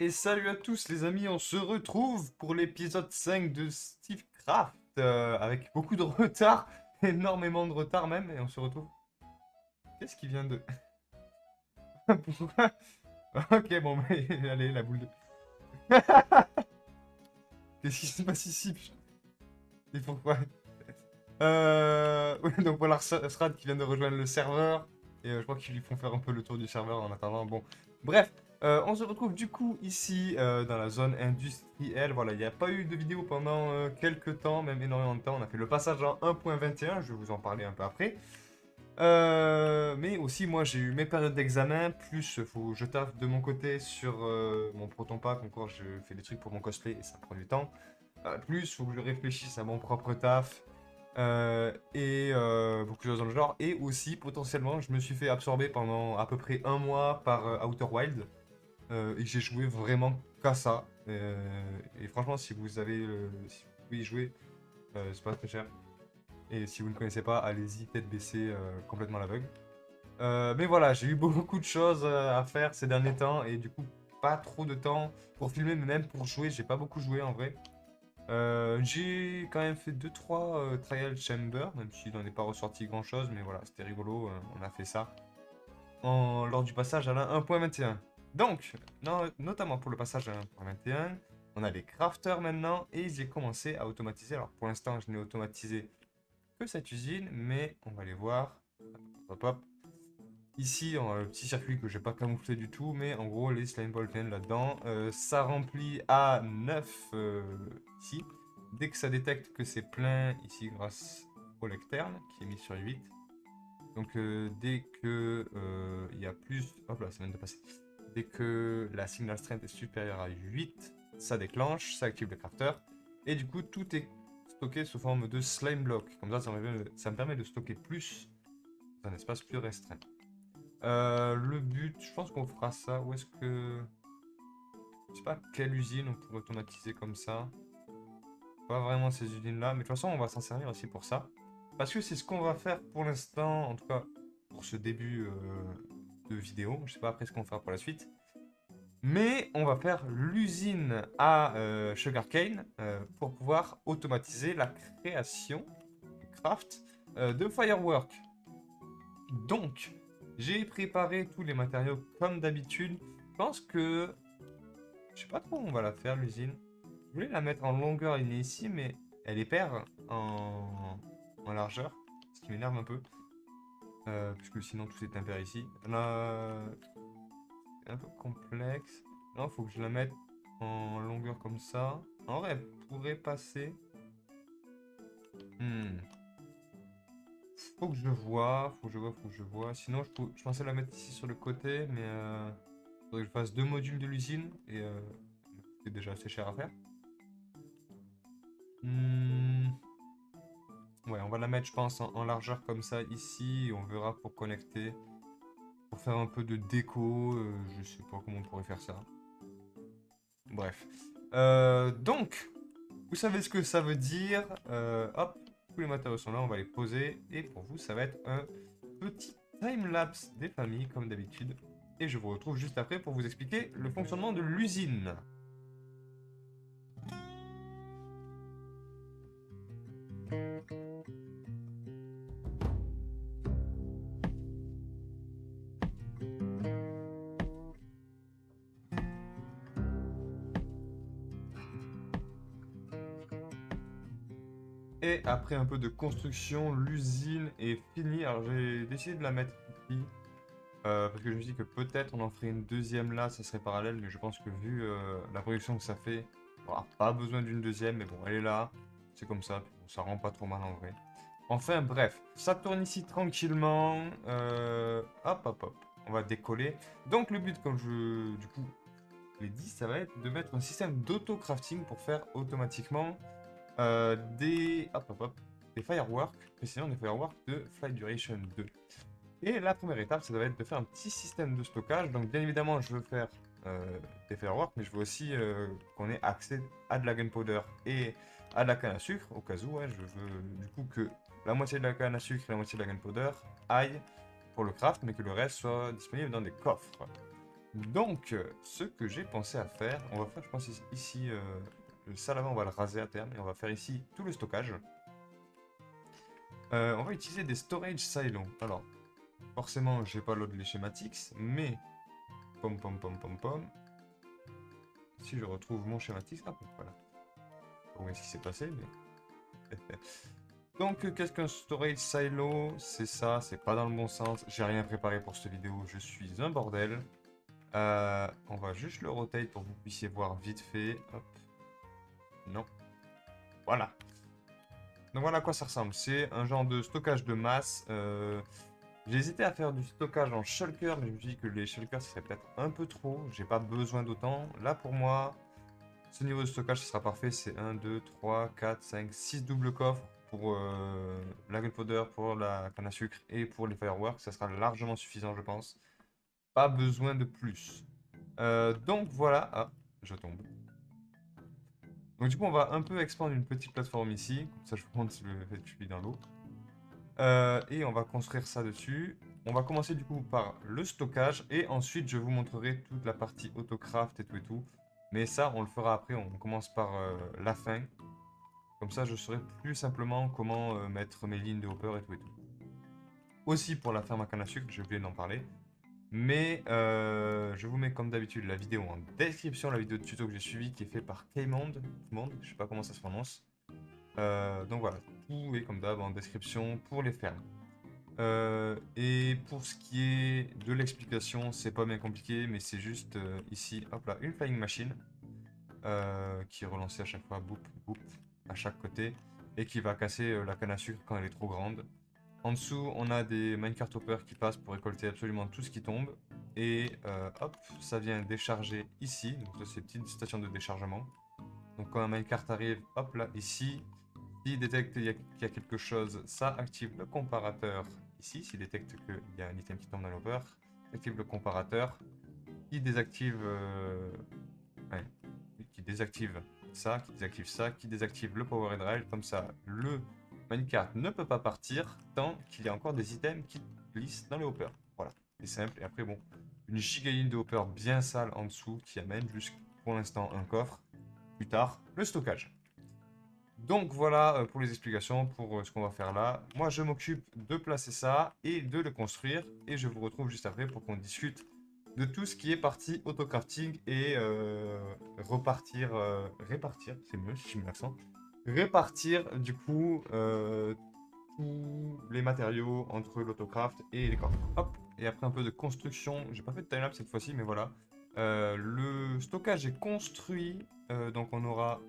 Et salut à tous les amis, on se retrouve pour l'épisode 5 de Stevecraft avec beaucoup de retard, énormément de retard même, et on se retrouve... Qu'est-ce qui vient de... Pourquoi? Ok, bon, mais allez, la boule de... Qu'est-ce qui se passe ici? Putain. Et pourquoi? Ouais, donc voilà, Srad qui vient de rejoindre le serveur. Et je crois qu'ils lui font faire un peu le tour du serveur en attendant. Bon, bref, on se retrouve du coup ici dans la zone industrielle. Voilà, il n'y a pas eu de vidéo pendant quelques temps, même énormément de temps. On a fait le passage en 1.21, je vais vous en parler un peu après. Mais aussi, moi j'ai eu mes périodes d'examen, plus faut que je taffe de mon côté sur mon Proton Pack. Encore, je fais des trucs pour mon cosplay et ça prend du temps. Plus, faut que je réfléchisse à mon propre taf. Beaucoup de choses dans le genre. Et aussi, potentiellement, je me suis fait absorber pendant à peu près un mois par Outer Wild. Et j'ai joué vraiment qu'à ça. Et franchement, si vous avez, si vous pouvez y jouer, c'est pas très cher. Et si vous ne connaissez pas, allez-y, tête baissée, complètement à l'aveugle. Mais voilà, j'ai eu beaucoup de choses à faire ces derniers temps. Et du coup, pas trop de temps pour filmer, mais même pour jouer, j'ai pas beaucoup joué en vrai. J'ai quand même fait 2-3 trial chamber, même s'il n'en est pas ressorti grand chose, mais voilà, c'était rigolo, on a fait ça lors du passage à la 1.21. Donc, notamment pour le passage à la 1.21, on a les crafters maintenant, et j'ai commencé à automatiser. Alors pour l'instant, je n'ai automatisé que cette usine, mais on va les voir. Hop, hop. Ici, on a le petit circuit que je n'ai pas camouflé du tout, mais en gros, les slime balls viennent là-dedans. Ça remplit à 9 ici. Dès que ça détecte que c'est plein, ici, grâce au lectern, qui est mis sur 8. Donc, dès que il y a plus... Hop là, ça vient de passer. Dès que la signal strength est supérieure à 8, ça déclenche, ça active le crafter. Et du coup, tout est stocké sous forme de slime block. Comme ça me permet de stocker plus dans un espace plus restreint. Le but, je pense qu'on fera ça. Où est-ce que... Je sais pas quelle usine on pourrait automatiser comme ça. Pas vraiment ces usines-là. Mais de toute façon, on va s'en servir aussi pour ça. Parce que c'est ce qu'on va faire pour l'instant. En tout cas, pour ce début de vidéo. Je sais pas après ce qu'on fera pour la suite. Mais on va faire l'usine à Sugarcane pour pouvoir automatiser la création, le craft de Firework. Donc, j'ai préparé tous les matériaux comme d'habitude. Je pense que... Je sais pas trop où on va la faire, l'usine. Je voulais la mettre en longueur lignée ici, mais elle est paire en largeur. Ce qui m'énerve un peu. Puisque sinon tout est impair ici. Là, c'est un peu complexe. Non, faut que je la mette en longueur comme ça. En vrai, elle pourrait passer. Hmm. Faut que je vois, faut que je vois, faut que je vois. Sinon, je pensais la mettre ici sur le côté, mais faudrait que je fasse 2 modules de l'usine et c'est déjà assez cher à faire. Hmm. Ouais, on va la mettre, je pense, en largeur comme ça ici. Et on verra pour connecter, pour faire un peu de déco. Je sais pas comment on pourrait faire ça. Bref. Donc, vous savez ce que ça veut dire. Hop, tous les matériaux sont là, on va les poser. Et pour vous, ça va être un petit time-lapse des familles, comme d'habitude. Et je vous retrouve juste après pour vous expliquer le fonctionnement de l'usine. Et après un peu de construction, l'usine est finie. Alors j'ai décidé de la mettre ici. Parce que je me dis que peut-être on en ferait une deuxième là, ça serait parallèle. Mais je pense que vu la production que ça fait, on n'aura pas besoin d'une deuxième. Mais bon, elle est là. C'est comme ça. Puis bon, ça rend pas trop mal en vrai. Enfin bref, ça tourne ici tranquillement. Hop, hop, hop. On va décoller. Donc le but, comme du coup, je l'ai dit, ça va être de mettre un système d'auto-crafting pour faire automatiquement hop, hop, hop, des fireworks, précisément des fireworks de Flight Duration 2. Et la première étape, ça va être de faire un petit système de stockage. Donc bien évidemment, je veux faire des fireworks, mais je veux aussi qu'on ait accès à de la gunpowder et à de la canne à sucre, au cas où. Ouais, je veux du coup que la moitié de la canne à sucre et la moitié de la gunpowder aillent pour le craft, mais que le reste soit disponible dans des coffres. Donc, ce que j'ai pensé à faire, on va faire, je pense, ici, le salamandre, on va le raser à terme, et on va faire ici tout le stockage. On va utiliser des storage silos. Alors, forcément, j'ai pas l'autre les schématiques, mais... Pom pom pom pom pom. Si je retrouve mon schématique, hop, voilà. Bon, qu'est-ce qui s'est passé, mais... Donc, qu'est-ce qu'un storage silo? C'est ça, c'est pas dans le bon sens. J'ai rien préparé pour cette vidéo, je suis un bordel. On va juste le rotate pour que vous puissiez voir vite fait. Hop. Non. Voilà. Donc voilà à quoi ça ressemble. C'est un genre de stockage de masse. J'ai hésité à faire du stockage en shulker, mais je me suis dit que les shulkers, ce serait peut-être un peu trop. J'ai pas besoin d'autant. Là, pour moi, ce niveau de stockage, ce sera parfait. C'est 1, 2, 3, 4, 5, 6 doubles coffres pour la gunpowder, pour la canne à sucre et pour les fireworks. Ça sera largement suffisant, je pense. Pas besoin de plus. Donc voilà. Ah, je tombe. Donc du coup, on va un peu expandre une petite plateforme ici. Comme ça, je vous montre le fait que je suis dans l'eau. Et on va construire ça dessus. On va commencer du coup par le stockage. Et ensuite, je vous montrerai toute la partie autocraft et tout et tout. Mais ça, on le fera après. On commence par la fin. Comme ça, je saurai plus simplement comment mettre mes lignes de hopper et tout et tout. Aussi pour la ferme à canne à sucre, j'ai oublié d'en parler. Mais je vous mets comme d'habitude la vidéo en description, la vidéo de tuto que j'ai suivi qui est fait par Kmonde, je sais pas comment ça se prononce. Donc voilà, tout est comme d'hab en description pour les fermes. Et pour ce qui est de l'explication, c'est pas bien compliqué, mais c'est juste ici, hop là, une flying machine qui est relancée à chaque fois, boop, boop, à chaque côté, et qui va casser la canne à sucre quand elle est trop grande. En dessous, on a des minecart hoppers qui passent pour récolter absolument tout ce qui tombe. Et hop, ça vient décharger ici. Donc ça, c'est une petite station de déchargement. Donc quand un minecart arrive, hop là, ici. S'il détecte qu'il y a quelque chose, ça active le comparateur ici. S'il détecte qu'il y a un item qui tombe dans l'hopper, ça active le comparateur. Qui désactive... ouais, qui désactive ça, qui désactive le power rail. Comme ça, le minecart ne peut pas partir tant qu'il y a encore des items qui glissent dans les hoppers. Voilà, c'est simple. Et après, bon, une gigaline de hoppers bien sale en dessous qui amène jusqu'à pour l'instant un coffre. Plus tard, le stockage. Donc voilà pour les explications pour ce qu'on va faire là. Moi, je m'occupe de placer ça et de le construire. Et je vous retrouve juste après pour qu'on discute de tout ce qui est partie autocrafting et répartir, c'est mieux si je mets l'accent. Répartir du coup tous les matériaux entre l'autocraft et les coffres. Hop, et après un peu de construction, j'ai pas fait de timelapse cette fois-ci, mais voilà. Le stockage est construit, donc on aura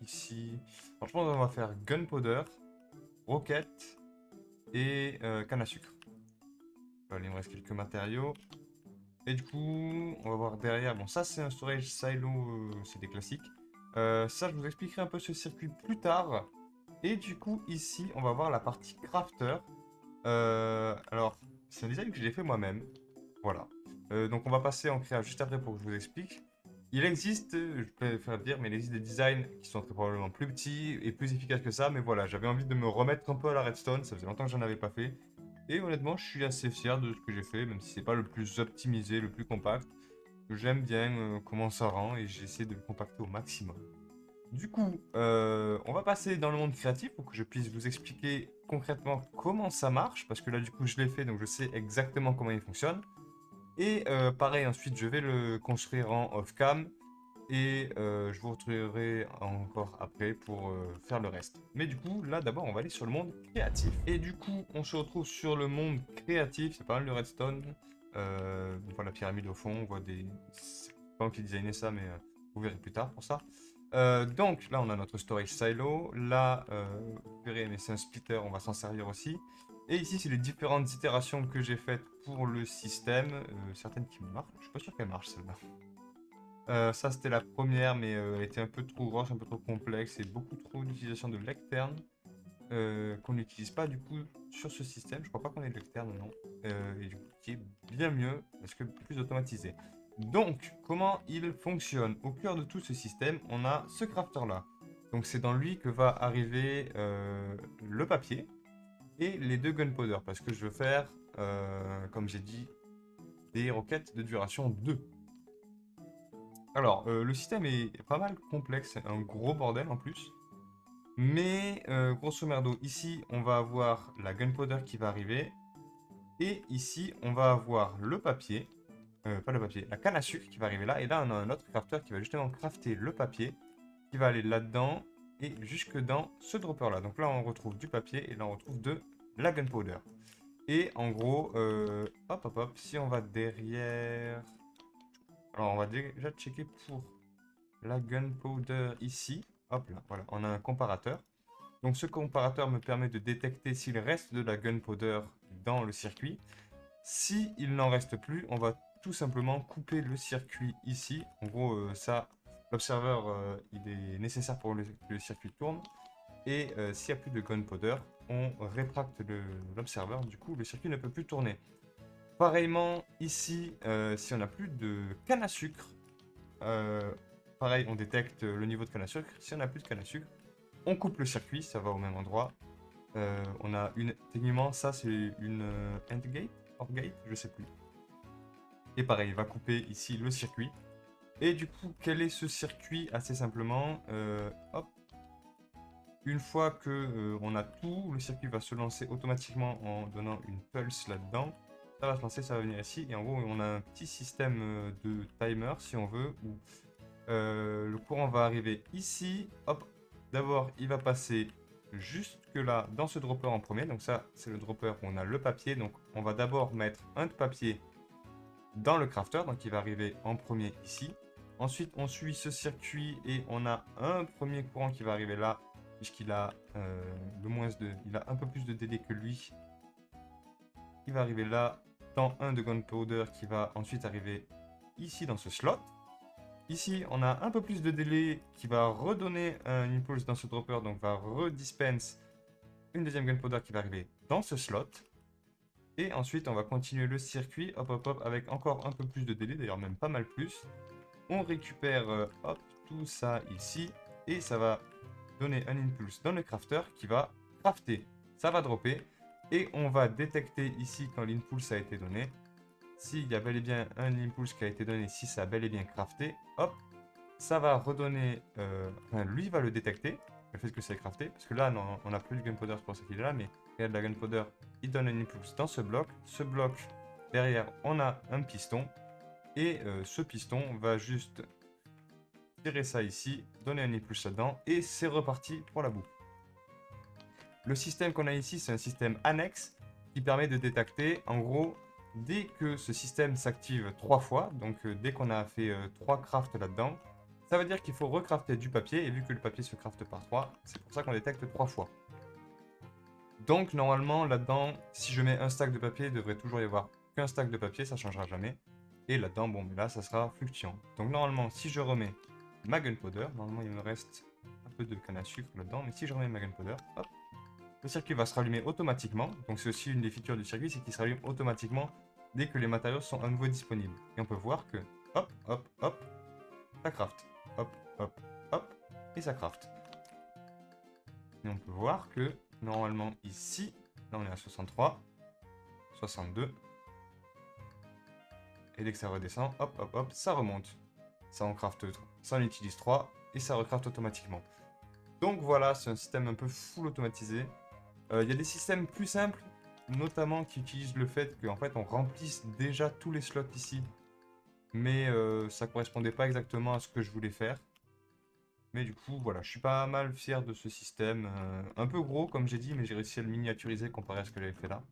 ici... Alors je pense qu'on va faire gunpowder, roquette et canne à sucre. Voilà, il me reste quelques matériaux. Et du coup, on va voir derrière. Bon, ça c'est un storage silo, c'est des classiques. Ça, je vous expliquerai un peu ce circuit plus tard. Et du coup, ici, on va voir la partie crafter. Alors, c'est un design que j'ai fait moi-même. Voilà. Donc, on va passer en créa juste après pour que je vous explique. Il existe, je préfère dire, mais il existe des designs qui sont très probablement plus petits et plus efficaces que ça. Mais voilà, j'avais envie de me remettre un peu à la redstone. Ça faisait longtemps que j'en avais pas fait. Et honnêtement, je suis assez fier de ce que j'ai fait, même si c'est pas le plus optimisé, le plus compact. J'aime bien comment ça rend et j'essaie de le compacter au maximum. Du coup, on va passer dans le monde créatif pour que je puisse vous expliquer concrètement comment ça marche, parce que là, du coup, je l'ai fait, donc je sais exactement comment il fonctionne. Et pareil, ensuite, je vais le construire en off-cam, et je vous retrouverai encore après pour faire le reste. Mais du coup, là, d'abord, on va aller sur le monde créatif. Et du coup, on se retrouve sur le monde créatif, c'est pas mal de redstone. On voit la pyramide au fond, on voit des... C'est pas moi qui designé ça, mais vous verrez plus tard pour ça. Donc là, on a notre storage silo. Là, vous verrez, mais c'est un splitter, on va s'en servir aussi. Et ici, c'est les différentes itérations que j'ai faites pour le système. Certaines qui marchent. Je suis pas sûr qu'elles marchent, celle-là. Ça, c'était la première, mais elle était un peu trop grosse, un peu trop complexe et beaucoup trop d'utilisation de lectern qu'on n'utilise pas du coup sur ce système. Je crois pas qu'on ait de lectern, non. Et du coup, qui est bien mieux parce que plus automatisé. Donc, comment il fonctionne? Au cœur de tout ce système, on a ce crafter là. Donc, c'est dans lui que va arriver le papier et les deux gunpowder parce que je veux faire, comme j'ai dit, des roquettes de duration 2. Alors, le système est pas mal complexe, c'est un gros bordel en plus. Mais grosso merdo, ici, on va avoir la gunpowder qui va arriver. Et ici, on va avoir le papier. Pas le papier, la canne à sucre qui va arriver là. Et là, on a un autre crafter qui va justement crafter le papier. Qui va aller là-dedans et jusque dans ce dropper là. Donc là, on retrouve du papier et là, on retrouve de la gunpowder. Et en gros, hop, hop, hop, si on va derrière... Alors, on va déjà checker pour la gunpowder ici. Hop là, voilà, on a un comparateur. Donc ce comparateur me permet de détecter s'il reste de la gunpowder dans le circuit. Si il n'en reste plus, on va tout simplement couper le circuit ici. En gros, ça, l'observeur, il est nécessaire pour que le circuit tourne. Et s'il n'y a plus de gunpowder, on rétracte l'observeur. Du coup, le circuit ne peut plus tourner. Pareillement, ici, si on n'a plus de canne à sucre, pareil, on détecte le niveau de canne à sucre. Si on n'a plus de canne à sucre, on coupe le circuit, ça va au même endroit. On a une... Techniquement, ça, c'est une end gate, or gate, je sais plus. Et pareil, il va couper ici le circuit. Et du coup, quel est ce circuit? Assez simplement, hop. Une fois que on a tout, le circuit va se lancer automatiquement en donnant une pulse là-dedans. Ça va se lancer, ça va venir ici. Et en gros, on a un petit système de timer, si on veut, où le courant va arriver ici. Hop, d'abord, il va passer jusque là, dans ce dropper en premier. Donc ça, c'est le dropper où on a le papier. Donc on va d'abord mettre un de papier dans le crafter. Donc il va arriver en premier ici. Ensuite, on suit ce circuit et on a un premier courant qui va arriver là, puisqu'il a il a un peu plus de délai que lui. Il va arriver là, dans un de gunpowder qui va ensuite arriver ici dans ce slot. Ici, on a un peu plus de délai qui va redonner un impulse dans ce dropper, donc va redispense une deuxième gunpowder qui va arriver dans ce slot. Et ensuite, on va continuer le circuit, hop, hop, hop, avec encore un peu plus de délai, d'ailleurs même pas mal plus. On récupère, hop, tout ça ici, et ça va donner un impulse dans le crafter qui va crafter. Ça va dropper, et on va détecter ici quand l'impulse a été donné. S'il y a bel et bien un impulse qui a été donné, si ça a bel et bien crafté, hop, ça va redonner... enfin, lui va le détecter, le fait que c'est crafté, parce que là, non, on n'a plus de gunpowder, c'est pour ça qu'il est là, mais regarde la gunpowder, il donne un impulse dans ce bloc. Ce bloc, derrière, on a un piston, et ce piston va juste tirer ça ici, donner un impulse là-dedans, et c'est reparti pour la boucle. Le système qu'on a ici, c'est un système annexe qui permet de détecter, en gros, dès que ce système s'active 3 fois, donc dès qu'on a fait 3 crafts là-dedans, ça veut dire qu'il faut recrafter du papier, et vu que le papier se crafte par 3, c'est pour ça qu'on détecte 3 fois. Donc normalement, là-dedans, si je mets un stack de papier, il devrait toujours y avoir qu'un stack de papier, ça ne changera jamais. Et là-dedans, bon, mais là, ça sera fluctuant. Donc normalement, si je remets ma gunpowder, normalement, il me reste un peu de canne à sucre là-dedans, mais si je remets ma gunpowder, hop, le circuit va se rallumer automatiquement. Donc c'est aussi une des features du circuit, c'est qu'il se rallume automatiquement dès que les matériaux sont à nouveau disponibles. Et on peut voir que, hop, hop, hop, ça craft. Hop, hop, hop, et ça craft. Et on peut voir que, normalement, ici, là on est à 63, 62. Et dès que ça redescend, hop, hop, hop, ça remonte. Ça en craft, ça en utilise 3, et ça recraft automatiquement. Donc voilà, c'est un système un peu full automatisé. Il y a des systèmes plus simples, notamment qui utilisent le fait qu'en fait on remplisse déjà tous les slots ici. Mais ça correspondait pas exactement à ce que je voulais faire. Mais du coup, voilà, je suis pas mal fier de ce système. Un peu gros, comme j'ai dit, mais j'ai réussi à le miniaturiser comparé à ce que j'avais fait là.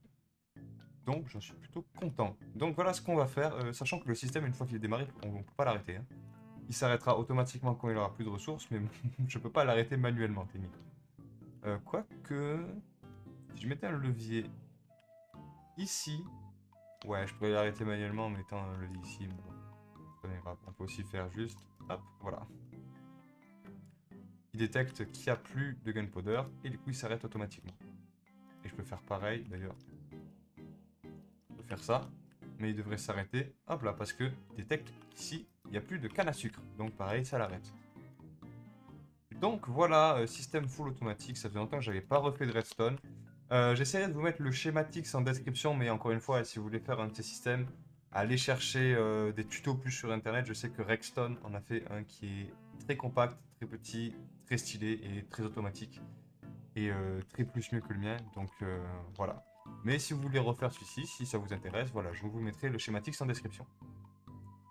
Donc j'en suis plutôt content. Donc voilà ce qu'on va faire, sachant que le système, une fois qu'il est démarré, on ne peut pas l'arrêter. Hein. Il s'arrêtera automatiquement quand il aura plus de ressources, mais je peux pas l'arrêter manuellement, techniquement. Quoique... Si je mettais un levier ici... Ouais, je pourrais l'arrêter manuellement en mettant un levier ici, mais bon, c'est pas grave. On peut aussi faire juste... Hop, voilà. Il détecte qu'il n'y a plus de gunpowder, et du coup il s'arrête automatiquement. Et je peux faire pareil, d'ailleurs. Je peux faire ça, mais il devrait s'arrêter, hop là, parce que il détecte qu'ici, il n'y a plus de canne à sucre. Donc pareil, ça l'arrête. Donc voilà, système full automatique, ça fait longtemps que j'avais pas refait de redstone. J'essaierai de vous mettre le schématique en description, mais encore une fois, si vous voulez faire un de ces systèmes, aller chercher des tutos plus sur internet. Je sais que Rexton en a fait un qui est très compact, très petit, très stylé et très automatique. Et très plus mieux que le mien. Donc voilà. Mais si vous voulez refaire celui-ci, si ça vous intéresse, voilà, je vous mettrai le schématique en description.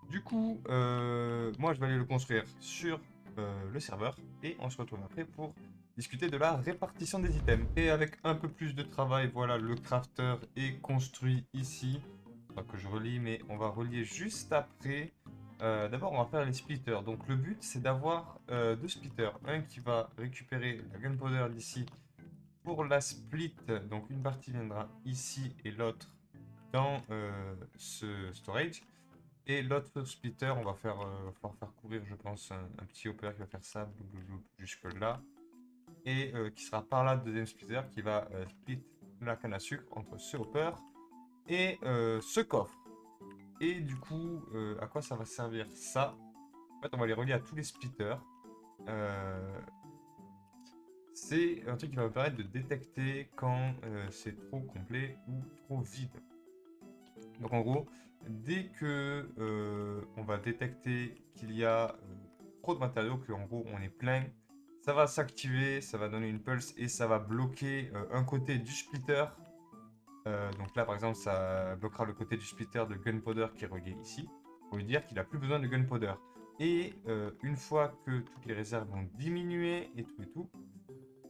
Du coup, moi je vais aller le construire sur le serveur et on se retrouve après pour discuter de la répartition des items. Et avec un peu plus de travail, voilà, le crafter est construit ici. Pas que je relie, mais on va relier juste après. D'abord, on va faire les splitters. Donc le but, c'est d'avoir deux splitters. Un qui va récupérer la gunpowder d'ici pour la split. Donc une partie viendra ici et l'autre dans ce storage. Et l'autre splitter, on va faire, falloir faire courir, je pense, un petit hopper qui va faire ça, jusque là. Et qui sera par là, le deuxième splitter, qui va split la canne à sucre entre ce hopper et ce coffre. Et du coup, à quoi ça va servir ça? En fait, on va les relier à tous les splitters. C'est un truc qui va me permettre de détecter quand c'est trop complet ou trop vide. Donc en gros, dès que on va détecter qu'il y a trop de matériaux, qu'en gros on est plein, ça va s'activer, ça va donner une pulse et ça va bloquer un côté du splitter. Donc là par exemple ça bloquera le côté du splitter de gunpowder qui est relié ici, pour lui dire qu'il n'a plus besoin de gunpowder. Et une fois que toutes les réserves vont diminuer et tout,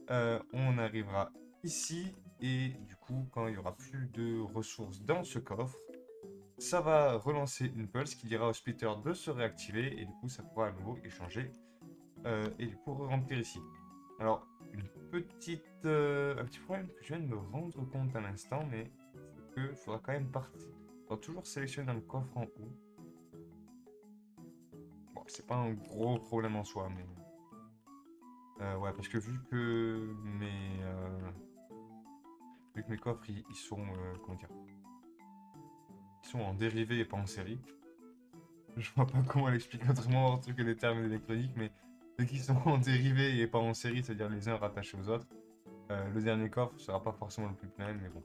on arrivera ici et du coup quand il n'y aura plus de ressources dans ce coffre, ça va relancer une pulse qui dira au splitter de se réactiver et du coup ça pourra à nouveau échanger et du coup remplir ici. Alors un petit problème que je viens de me rendre compte à l'instant, mais c'est qu'il faudra quand même partir. Il faudra toujours sélectionner dans le coffre en haut. Bon, c'est pas un gros problème en soi, mais ouais, parce que vu que mes coffres ils sont comment dire, ils sont en dérivé et pas en série. Je vois pas comment l'expliquer autrement autre que les termes électroniques, mais ceux qui sont en dérivé et pas en série, c'est-à-dire les uns rattachés aux autres, le dernier coffre sera pas forcément le plus plein, mais bon,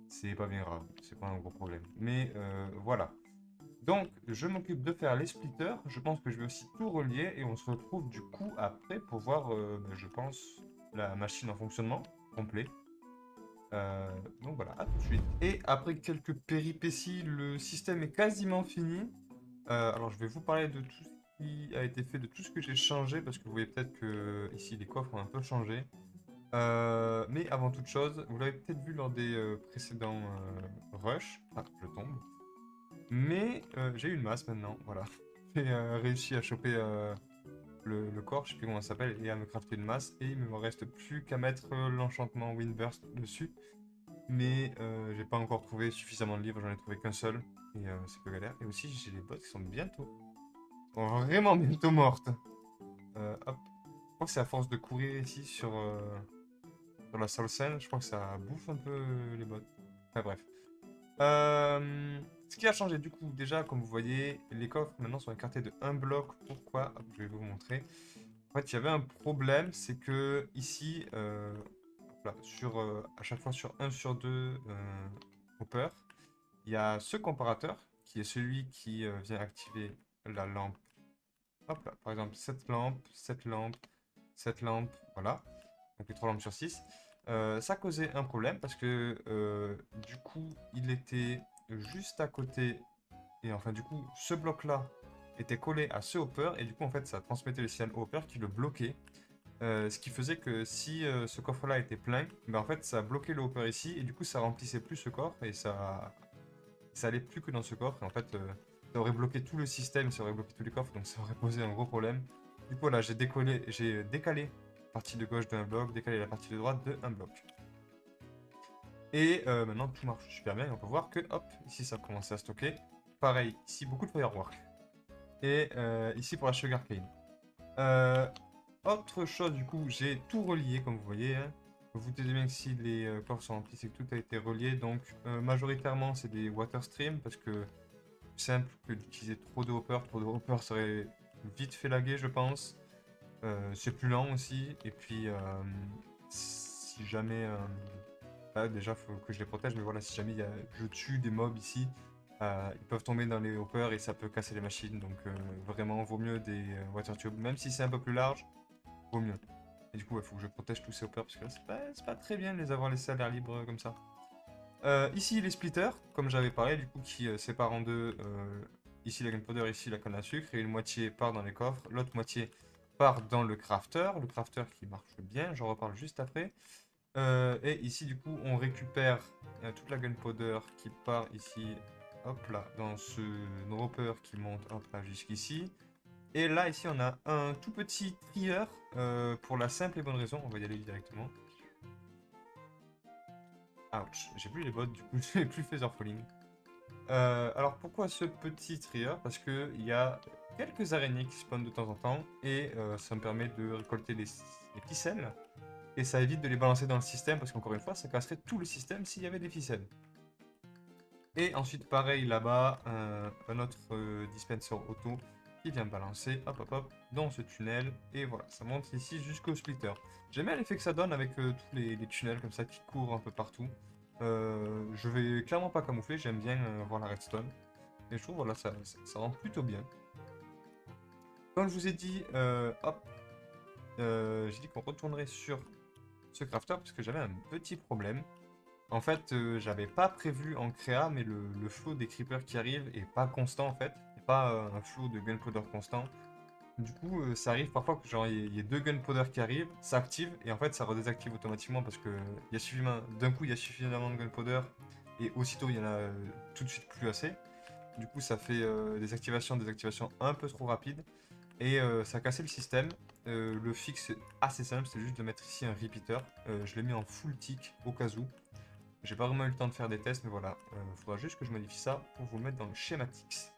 c'est pas bien grave, c'est pas un gros problème. Mais voilà. Donc, je m'occupe de faire les splitters. Je pense que je vais aussi tout relier et on se retrouve du coup après pour voir, je pense, la machine en fonctionnement complet. Donc voilà, à tout de suite. Et après quelques péripéties, le système est quasiment fini. Alors je vais vous parler de tout ce qui a été fait, de tout ce que j'ai changé, parce que vous voyez peut-être que ici les coffres ont un peu changé. Mais avant toute chose, vous l'avez peut-être vu lors des précédents rushs. Ah, je tombe. Mais j'ai une masse maintenant, voilà. J'ai réussi à choper le corps, je sais plus comment ça s'appelle, et à me crafter une masse. Et il me reste plus qu'à mettre l'enchantement Windburst dessus. Mais j'ai pas encore trouvé suffisamment de livres, j'en ai trouvé qu'un seul. Et c'est peu galère. Et aussi j'ai les bots qui sont bientôt vraiment bientôt morte. Hop. Je crois que c'est à force de courir ici sur la salle scène, je crois que ça bouffe un peu les bots. Enfin bref. Ce qui a changé du coup, déjà comme vous voyez, les coffres maintenant sont écartés de un bloc. Pourquoi? Hop, je vais vous montrer. En fait, il y avait un problème, c'est que ici, hop là, à chaque fois sur 1 sur 2 hopper, il y a ce comparateur qui est celui qui vient activer la lampe. Hop là, par exemple, cette lampe, cette lampe, cette lampe, voilà. Donc les 3 lampes sur 6. Ça causait un problème parce que du coup, il était juste à côté. Et enfin, du coup, ce bloc-là était collé à ce hopper. Et du coup, en fait, ça transmettait le signal au hopper qui le bloquait. Ce qui faisait que si ce coffre-là était plein, ben en fait, ça bloquait le hopper ici. Et du coup, ça remplissait plus ce coffre. Et ça allait plus que dans ce coffre. Et en fait, ça aurait bloqué tout le système, ça aurait bloqué tous les coffres, donc ça aurait posé un gros problème. Du coup, là, j'ai décalé la partie de gauche d'un bloc, décalé la partie de droite de un bloc. Et maintenant, tout marche super bien. Et on peut voir que, hop, ici, ça a commencé à stocker. Pareil, ici, beaucoup de firework. Et ici, pour la sugarcane. Autre chose, du coup, j'ai tout relié, comme vous voyez. Hein. Vous vous doutez bien que si les coffres sont remplis, c'est que tout a été relié. Donc, majoritairement, c'est des water streams, parce que simple que d'utiliser trop de hoppers. Trop de hoppers serait vite fait laguer, je pense. C'est plus lent aussi. Et puis, si jamais... déjà, faut que je les protège. Mais voilà, si jamais je tue des mobs ici, Ils peuvent tomber dans les hoppers et ça peut casser les machines. Donc vraiment, vaut mieux des water tubes. Même si c'est un peu plus large, vaut mieux. Et du coup, il faut que je protège tous ces hoppers parce que là, c'est pas très bien de les avoir laissés à l'air libre comme ça. Ici, les splitters, comme j'avais parlé, du coup, qui séparent en deux. Ici, la gunpowder, ici, la canne à sucre. Et une moitié part dans les coffres. L'autre moitié part dans le crafter. Le crafter qui marche bien, j'en reparle juste après. Et ici, du coup, on récupère toute la gunpowder qui part ici, hop là, dans ce dropper qui monte hop là jusqu'ici. Et là, ici, on a un tout petit trieur pour la simple et bonne raison. On va y aller directement. Ouch, j'ai plus les bottes, du coup, j'ai plus Feather Falling. Alors, pourquoi ce petit trieur? Parce qu'il y a quelques araignées qui spawnent de temps en temps et ça me permet de récolter les ficelles. Et ça évite de les balancer dans le système parce qu'encore une fois, ça casserait tout le système s'il y avait des ficelles. Et ensuite, pareil là-bas, un autre dispenser auto qui vient balancer, hop hop hop, dans ce tunnel. Et voilà, ça monte ici jusqu'au splitter. J'aime bien l'effet que ça donne avec tous les tunnels comme ça qui courent un peu partout. Je vais clairement pas camoufler, j'aime bien voir la redstone. Et je trouve voilà, ça rend plutôt bien. Comme je vous ai dit, hop, j'ai dit qu'on retournerait sur ce crafter parce que j'avais un petit problème. En fait, j'avais pas prévu en créa, mais le flow des creepers qui arrivent est pas constant en fait. Il n'y a pas un flow de gunpowder constant. Du coup, ça arrive parfois que genre il y ait deux gunpowder qui arrivent, ça active et en fait ça redésactive automatiquement parce que il y a suffisamment, d'un coup il y a suffisamment de gunpowder et aussitôt il y en a tout de suite plus assez. Du coup, ça fait des activations un peu trop rapides et ça a cassé le système. Le fixe est assez simple, c'est juste de mettre ici un repeater. Je l'ai mis en full tick au cas où. J'ai pas vraiment eu le temps de faire des tests, mais voilà. Faudra juste que je modifie ça pour vous le mettre dans le schématix.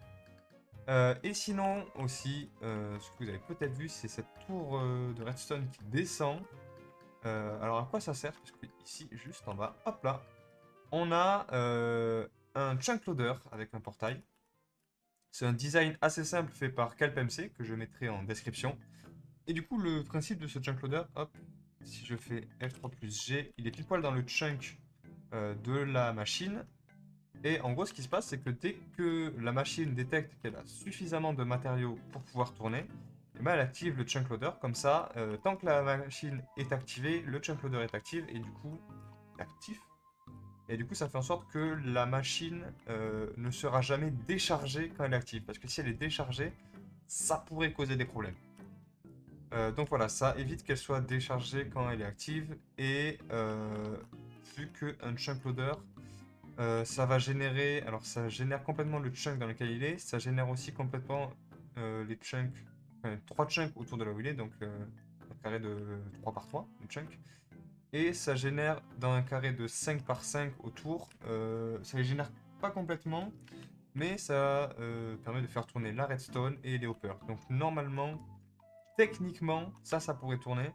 Et sinon, aussi, ce que vous avez peut-être vu, c'est cette tour de redstone qui descend. Alors, à quoi ça sert? Parce que ici, juste en bas, hop là, on a un chunk loader avec un portail. C'est un design assez simple fait par CalpMC que je mettrai en description. Et du coup, le principe de ce chunk loader, hop, si je fais F3 plus G, il est pile poil dans le chunk de la machine. Et en gros, ce qui se passe, c'est que dès que la machine détecte qu'elle a suffisamment de matériaux pour pouvoir tourner, eh ben, elle active le chunk loader. Comme ça, tant que la machine est activée, le chunk loader est actif et du coup, actif. Et du coup, ça fait en sorte que la machine ne sera jamais déchargée quand elle est active. Parce que si elle est déchargée, ça pourrait causer des problèmes. Donc voilà, ça évite qu'elle soit déchargée quand elle est active. Et vu qu'un chunk loader, ça va générer, alors ça génère complètement le chunk dans lequel il est, ça génère aussi complètement les chunks, enfin, 3 chunks autour de là où il est, donc un carré de 3 par 3, le chunk. Et ça génère dans un carré de 5 par 5 autour, ça les génère pas complètement, mais ça permet de faire tourner la redstone et les hoppers. Donc normalement, techniquement, ça pourrait tourner,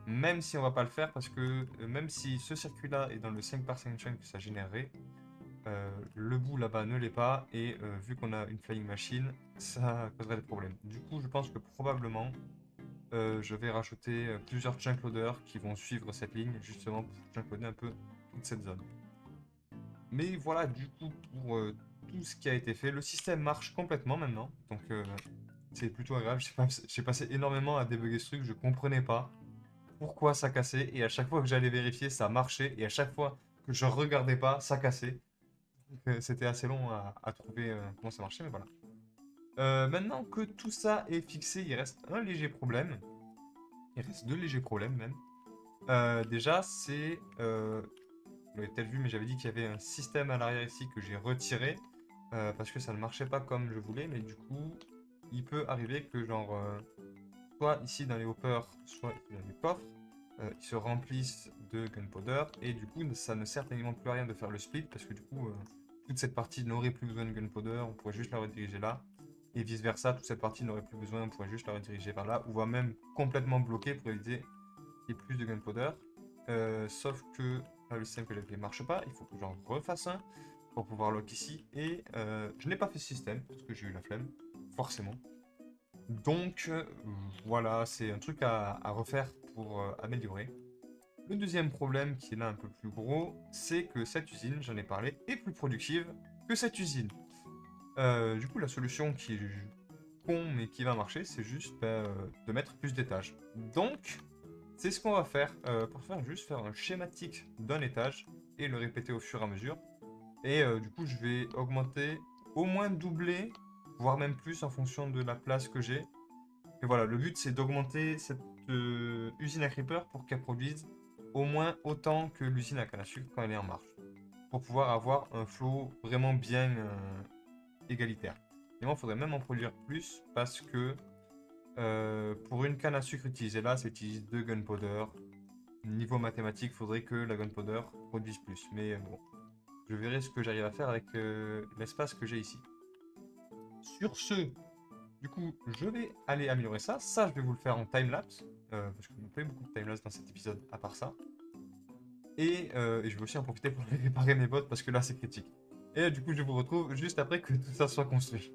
même si on va pas le faire, parce que même si ce circuit-là est dans le 5 par 5 chunk que ça générerait, le bout là-bas ne l'est pas, et vu qu'on a une flying machine, ça causerait des problèmes. Du coup, je pense que probablement, je vais rajouter plusieurs chunk loaders qui vont suivre cette ligne, justement pour chunkloader un peu toute cette zone. Mais voilà, du coup, pour tout ce qui a été fait, le système marche complètement maintenant, donc c'est plutôt agréable. J'ai passé énormément à débugger ce truc, je comprenais pas pourquoi ça cassait, et à chaque fois que j'allais vérifier, ça marchait, et à chaque fois que je regardais pas, ça cassait. Donc c'était assez long à trouver comment ça marchait, mais voilà. Maintenant que tout ça est fixé, il reste un léger problème. Il reste deux légers problèmes même. Déjà, c'est... vous l'avez peut-être vu, mais j'avais dit qu'il y avait un système à l'arrière ici que j'ai retiré. Parce que ça ne marchait pas comme je voulais, mais du coup, il peut arriver que genre... soit ici dans les hoppers, soit dans les coffres, ils se remplissent de gunpowder, et du coup, ça ne sert tellement plus à rien de faire le split, parce que du coup, toute cette partie n'aurait plus besoin de gunpowder, on pourrait juste la rediriger là, et vice versa, toute cette partie n'aurait plus besoin, on pourrait juste la rediriger vers là, ou voire même complètement bloquer pour éviter qu'il y ait plus de gunpowder. Sauf que là, le système que j'avais marche pas, il faut que j'en refasse un pour pouvoir lock ici, et je n'ai pas fait ce système, parce que j'ai eu la flemme, forcément. Donc voilà, c'est un truc à refaire pour améliorer. Le deuxième problème, qui est là un peu plus gros, c'est que cette usine, j'en ai parlé, est plus productive. que cette usine. Du coup, la solution qui est con mais qui va marcher, c'est juste de mettre plus d'étages. Donc, c'est ce qu'on va faire pour juste faire un schématique d'un étage et le répéter au fur et à mesure. Et du coup, je vais augmenter, au moins doubler, voire même plus en fonction de la place que j'ai. Et voilà, le but c'est d'augmenter cette usine à creeper pour qu'elle produise au moins autant que l'usine à canne à sucre quand elle est en marche. Pour pouvoir avoir un flow vraiment bien égalitaire. Et moi, il faudrait même en produire plus parce que pour une canne à sucre utilisée là, ça utilise 2 gunpowder. Niveau mathématique, il faudrait que la gunpowder produise plus. Mais bon, je verrai ce que j'arrive à faire avec l'espace que j'ai ici. Sur ce, du coup, je vais aller améliorer ça. Ça, je vais vous le faire en timelapse. Parce qu'on n'a pas eu beaucoup de timelapse dans cet épisode, à part ça. Et je vais aussi en profiter pour aller réparer mes bottes parce que là, c'est critique. Et du coup, je vous retrouve juste après que tout ça soit construit.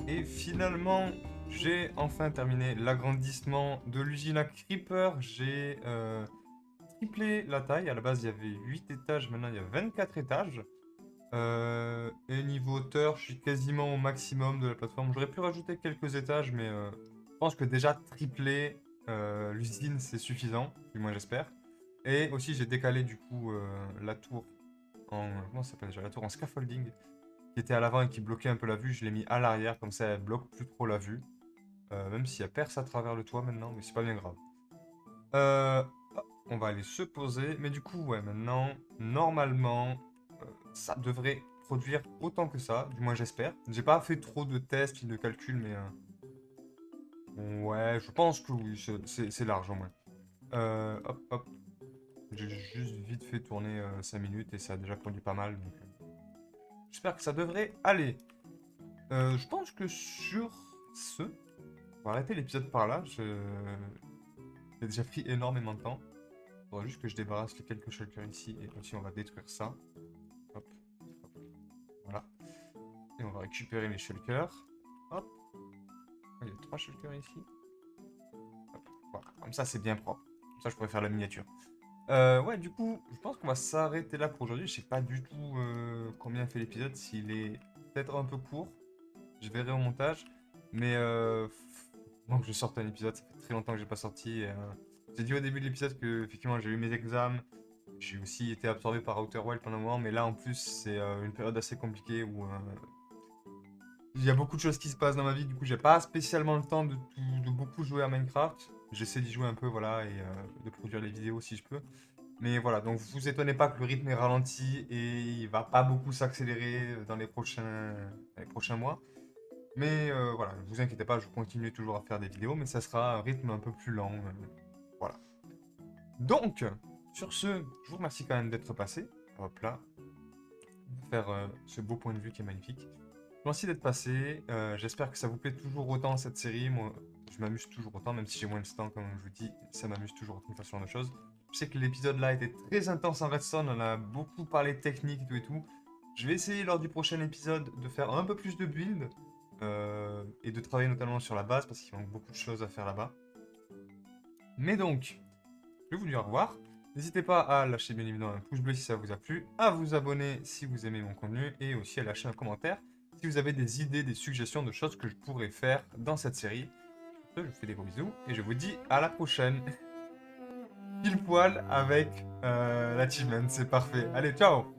Et finalement, j'ai enfin terminé l'agrandissement de l'usine à Creeper. J'ai triplé la taille. À la base, il y avait 8 étages. Maintenant, il y a 24 étages. Et niveau hauteur, je suis quasiment au maximum de la plateforme. J'aurais pu rajouter quelques étages, mais je pense que déjà tripler l'usine, c'est suffisant. Du moins, j'espère. Et aussi, j'ai décalé du coup la tour en... Comment ça s'appelle déjà? La tour en scaffolding qui était à l'avant et qui bloquait un peu la vue, je l'ai mis à l'arrière, comme ça elle bloque plus trop la vue. Même s'il y a perce à travers le toit maintenant, mais c'est pas bien grave. Hop, on va aller se poser, mais du coup, ouais, maintenant, normalement, ça devrait produire autant que ça, du moins j'espère. J'ai pas fait trop de tests ni de calculs, mais ouais, je pense que oui, c'est large au moins. Hop, hop, j'ai juste vite fait tourner 5 minutes et ça a déjà produit pas mal, donc j'espère que ça devrait aller. Je pense que sur ce, on va arrêter l'épisode par là. J'ai déjà pris énormément de temps. Il faudra juste que je débarrasse les quelques shulkers ici et aussi on va détruire ça. Hop, hop, voilà. Et on va récupérer les shulkers. Hop. Il y a 3 shulkers ici. Hop, voilà. Comme ça c'est bien propre. Comme ça je pourrais faire la miniature. Ouais, du coup, je pense qu'on va s'arrêter là pour aujourd'hui. Je sais pas du tout combien fait l'épisode. S'il est peut-être un peu court. Je verrai au montage. Mais moi que je sorte un épisode, ça fait très longtemps que j'ai pas sorti. J'ai dit au début de l'épisode que effectivement j'ai eu mes examens. J'ai aussi été absorbé par Outer Wild pendant un moment, mais là en plus c'est une période assez compliquée où il y a beaucoup de choses qui se passent dans ma vie. Du coup, j'ai pas spécialement le temps de beaucoup jouer à Minecraft. J'essaie d'y jouer un peu, voilà, et de produire les vidéos si je peux. Mais voilà, donc vous étonnez pas que le rythme est ralenti et il va pas beaucoup s'accélérer dans les prochains mois. Mais voilà, ne vous inquiétez pas, je continue toujours à faire des vidéos, mais ça sera un rythme un peu plus lent. Voilà. Donc, sur ce, je vous remercie quand même d'être passé. Hop là, faire ce beau point de vue qui est magnifique. Merci d'être passé. J'espère que ça vous plaît toujours autant cette série. Moi, je m'amuse toujours autant, même si j'ai moins de temps, comme je vous dis, ça m'amuse toujours autant de faire ce genre de choses. Je sais que l'épisode là était très intense en redstone, on a beaucoup parlé technique et tout et tout. Je vais essayer lors du prochain épisode de faire un peu plus de build et de travailler notamment sur la base parce qu'il manque beaucoup de choses à faire là-bas. Mais donc, je vais vous dire au revoir. N'hésitez pas à lâcher bien évidemment un pouce bleu si ça vous a plu, à vous abonner si vous aimez mon contenu et aussi à lâcher un commentaire si vous avez des idées, des suggestions de choses que je pourrais faire dans cette série. Je vous fais des gros bisous et je vous dis à la prochaine. Pile poil avec l'achievement, c'est parfait. Allez, ciao!